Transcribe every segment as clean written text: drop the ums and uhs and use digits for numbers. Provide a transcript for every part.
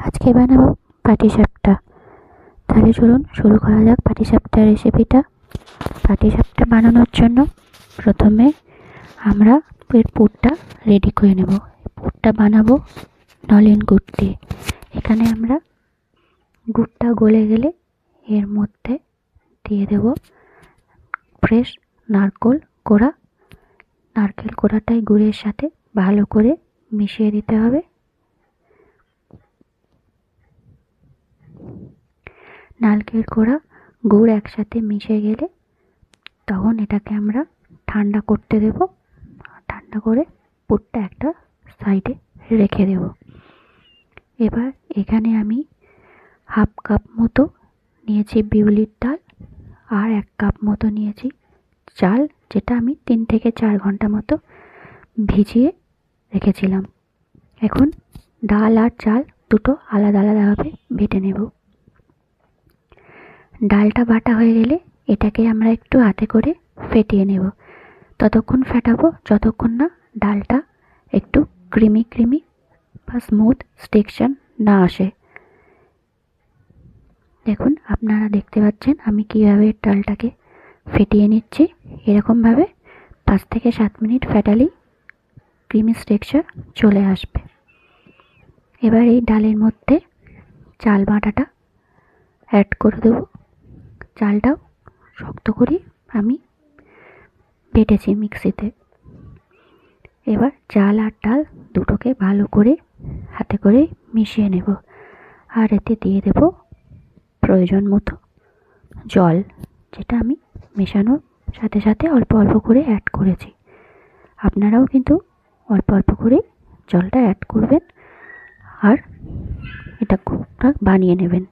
আজকে বানাবো পাটিসাপটা। তাহলে চলুন শুরু করা যাক পাটিসাপটা রেসিপিটা। পাটিসাপটা বানানোর জন্য প্রথমে আমরা এর পুরটা রেডি করে নেব। পুরটা বানাবো নলেন গুড় দিয়ে। এখানে আমরা গুড়টা গলে গেলে এর মধ্যে দিয়ে দেব ফ্রেশ নারকেল কোড়া। নারকেল কোড়াটাই গুড়ের সাথে ভালো করে মিশিয়ে দিতে হবে। নারকেল কোড়া গুড় একসাথে মিশে গেলে তখন এটাকে আমরা ঠান্ডা করতে দেব। ঠান্ডা করে পুরটা একটা সাইডে রেখে দেব। এবার এখানে আমি হাফ কাপ মতো নিয়েছি বিউলির ডাল, আর 1 কাপ মতো নিয়েছি চাল, যেটা আমি 3 থেকে 4 ঘন্টা মতো ভিজিয়ে রেখেছিলাম। এখন ডাল আর চাল দুটো আলাদা আলাদাভাবে বেটে নেব। ডালটা বাটা হয়ে গেলে এটাকে আমরা একটু হাতে করে ফেটিয়ে নেব। ততক্ষণ ফেটাবো যতক্ষণ না ডালটা একটু ক্রিমি বা স্মুথ টেক্সচার না আসে। দেখুন, আপনারা দেখতে পাচ্ছেন আমি কিভাবে ডালটাকে ফেটিয়ে নিচ্ছি। এরকমভাবে 5 থেকে 7 মিনিট ফেটালেই ক্রিমি টেক্সচার চলে আসবে। এবার এই ডালের মধ্যে চাল বাটাটা অ্যাড করে দেবো। চালটাও শক্ত করে আমি বেটেছি মিক্সিতে। এবার চাল আর ডাল দুটোকে ভালো করে হাতে করে মিশিয়ে নেব, আর এতে দিয়ে দেব প্রয়োজন মতো জল, যেটা আমি মেশানোর সাথে সাথে অল্প অল্প করে অ্যাড করেছি। আপনারাও কিন্তু অল্প অল্প করে জলটা অ্যাড করবেন আর এটা বানিয়ে নেবেন।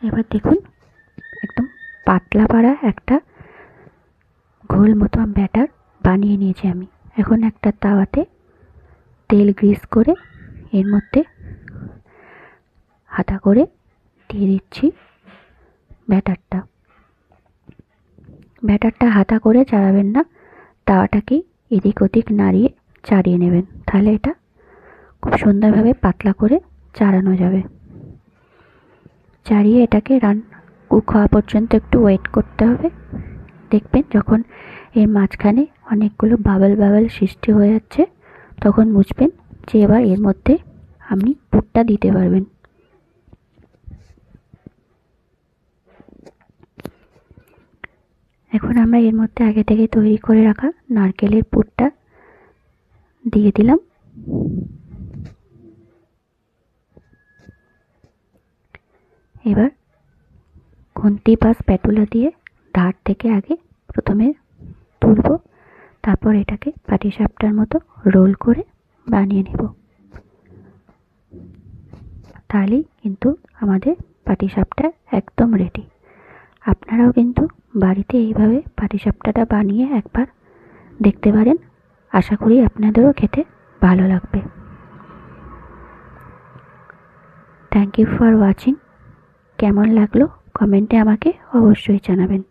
এবার দেখুন, একদম পাতলা পাড়া একটা ঘোল মতো ব্যাটার বানিয়ে নিয়েছি আমি। এখন একটা তাওয়াতে তেল গ্রিস করে এর মধ্যে হাতা করে দিয়ে দিচ্ছি ব্যাটারটা। ব্যাটারটা হাতা করে চাড়াবেন না, তাওয়াটাকেই এদিক ওদিক নাড়িয়ে চাড়িয়ে নেবেন, তাহলে এটা খুব সুন্দরভাবে পাতলা করে চাড়ানো যাবে। চাড়িয়ে এটাকে কুক হওয়া পর্যন্ত একটু ওয়েট করতে হবে। দেখবেন যখন এর মাঝখানে অনেকগুলো বাবল সৃষ্টি হয়ে যাচ্ছে, তখন বুঝবেন যে এবার এর মধ্যে আপনি পুরটা দিতে পারবেন। এখন আমরা এর মধ্যে আগে থেকে তৈরি করে রাখা নারকেলের পুরটা দিয়ে দিলাম। এবার খুন্তি বা স্প্যাটুলা দিয়ে ধার থেকে আগে প্রথমে তুলব, তারপর এটাকে পাটিসাপটার মতো রোল করে বানিয়ে নেব। তাহলেই কিন্তু আমাদের পাটিসাপটা একদম রেডি। আপনারাও কিন্তু বাড়িতে এইভাবে পাটিসাপটাটা বানিয়ে একবার দেখতে পারেন। আশা করি আপনাদেরও খেতে ভালো লাগবে। Thank you for watching. কেমন লাগলো কমেন্টে আমাকে অবশ্যই জানাবেন।